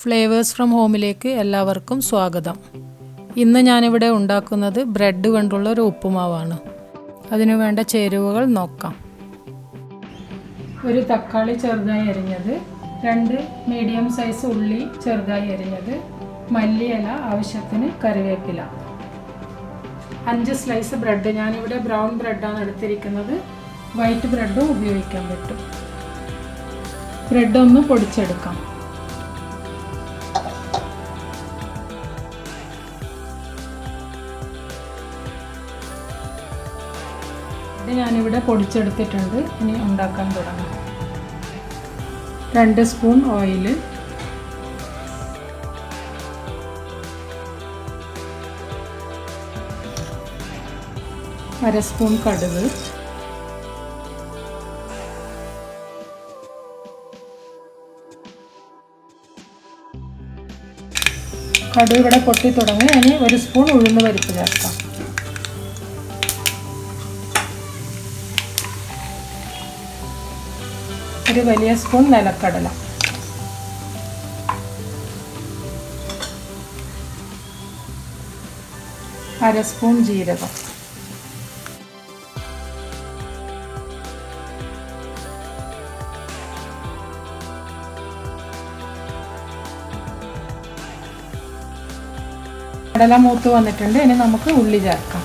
Flavours from ഹോമിലേക്ക് എല്ലാവർക്കും സ്വാഗതം. ഇന്ന് ഞാനിവിടെ ഉണ്ടാക്കുന്നത് ബ്രെഡ് കൊണ്ടുള്ള ഒരു ഉപ്പുമാവാണ്. അതിനു വേണ്ട ചേരുവകൾ നോക്കാം. ഒരു തക്കാളി ചെറുതായി അരിഞ്ഞത്, 2 മീഡിയം സൈസ് ഉള്ളി ചെറുതായി അരിഞ്ഞത്, മല്ലിയില, ആവശ്യത്തിന് കറിവേപ്പില, 5 സ്ലൈസ് ബ്രെഡ്. ഞാനിവിടെ ബ്രൗൺ ബ്രെഡാണ് എടുത്തിരിക്കുന്നത്. വൈറ്റ് ബ്രെഡും ഉപയോഗിക്കാൻ പറ്റും. ബ്രെഡ് ഒന്ന് പൊടിച്ചെടുക്കാം. ഞാനിവിടെ പൊടിച്ചെടുത്തിട്ടുണ്ട്. ഇനി ഉണ്ടാക്കാൻ തുടങ്ങാം. 2 സ്പൂൺ ഓയിൽ, 1/2 സ്പൂൺ കടുക്, കടുക് ഇവിടെ പൊട്ടി തുടങ്ങി. ഇനി 1 സ്പൂൺ ഉഴുന്ന് പരിപ്പ് ചേർക്കാം. ഒരു വലിയ സ്പൂൺ നിലക്കടല, 1/2 സ്പൂൺ ജീരകം, കടല മൂത്ത് വന്നിട്ടുണ്ട്. ഇനി നമുക്ക് ഉള്ളി ചേർക്കാം.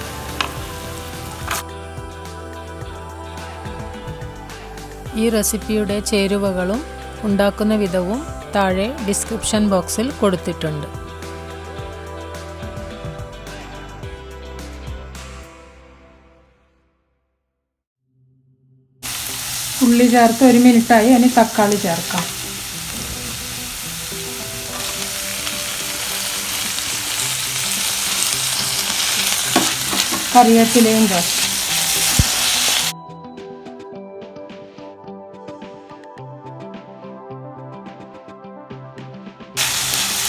ഈ റെസിപ്പിയുടെ ചേരുവകളും ഉണ്ടാക്കുന്ന വിധവും താഴെ ഡിസ്ക്രിപ്ഷൻ ബോക്സിൽ കൊടുത്തിട്ടുണ്ട്. ഉള്ളി ചേർത്ത് 1 മിനിറ്റായി. ഇനി തക്കാളി ചേർക്കാം. കറിവേപ്പിലയും ചേർക്കാം.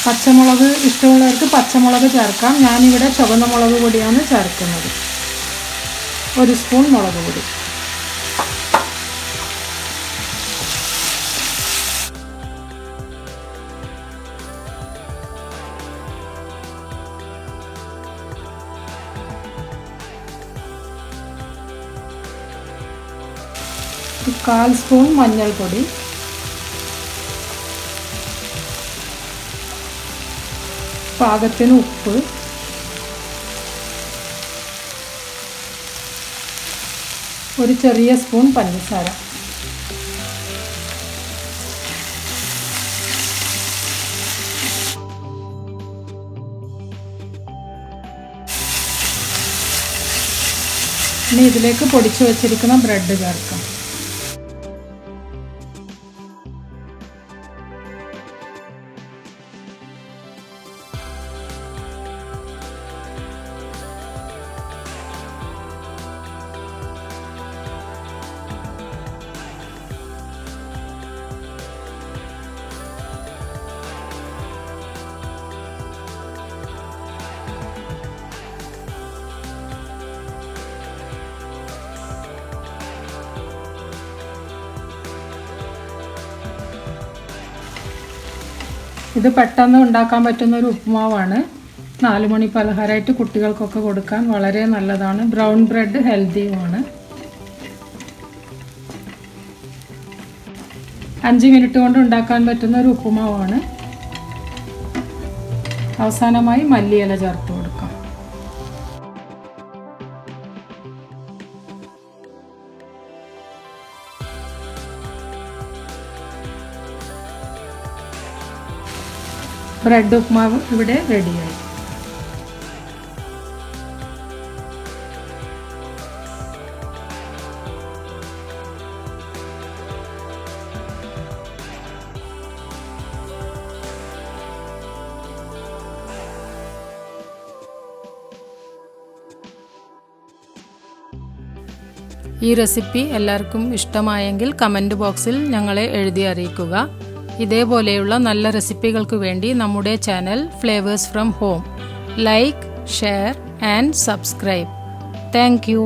പച്ചമുളക് ഇഷ്ടമുള്ളവർക്ക് പച്ചമുളക് ചേർക്കാം. ഞാനിവിടെ ചുവന്ന മുളക് പൊടിയാണ് ചേർക്കുന്നത്. 1 സ്പൂൺ മുളക് പൊടി, ഒരു 1/4 സ്പൂൺ മഞ്ഞൾപ്പൊടി, പാകത്തിന് ഉപ്പ്, ഒരു ചെറിയ സ്പൂൺ പഞ്ചസാര. ഇനി ഇതിലേക്ക് പൊടിച്ചു വച്ചിരിക്കുന്ന ബ്രെഡ് ചേർക്കാം. ഇത് പെട്ടെന്ന് ഉണ്ടാക്കാൻ പറ്റുന്ന ഒരു ഉപ്പുമാവാണ്. 4 മണി പലഹാരമായിട്ട് കുട്ടികൾക്കൊക്കെ കൊടുക്കാൻ വളരെ നല്ലതാണ്. Brown bread ഹെൽത്തിയുമാണ്. 5 മിനിറ്റ് കൊണ്ട് ഉണ്ടാക്കാൻ പറ്റുന്ന ഒരു ഉപ്പുമാവാണ്. അവസാനമായി മല്ലിയില ചേർത്ത് കൊടുക്കാം. ബ്രെഡ് ഉപ്പുമാവ് ഇവിടെ റെഡിയായി. ഈ റെസിപ്പി എല്ലാവർക്കും ഇഷ്ടമായെങ്കിൽ കമൻറ്റ് ബോക്സിൽ ഞങ്ങളെ എഴുതി അറിയിക്കുക. ഇതേപോലെയുള്ള നല്ല റെസിപ്പികൾക്ക് വേണ്ടി നമ്മുടെ channel flavours from home like, share and subscribe. Thank you.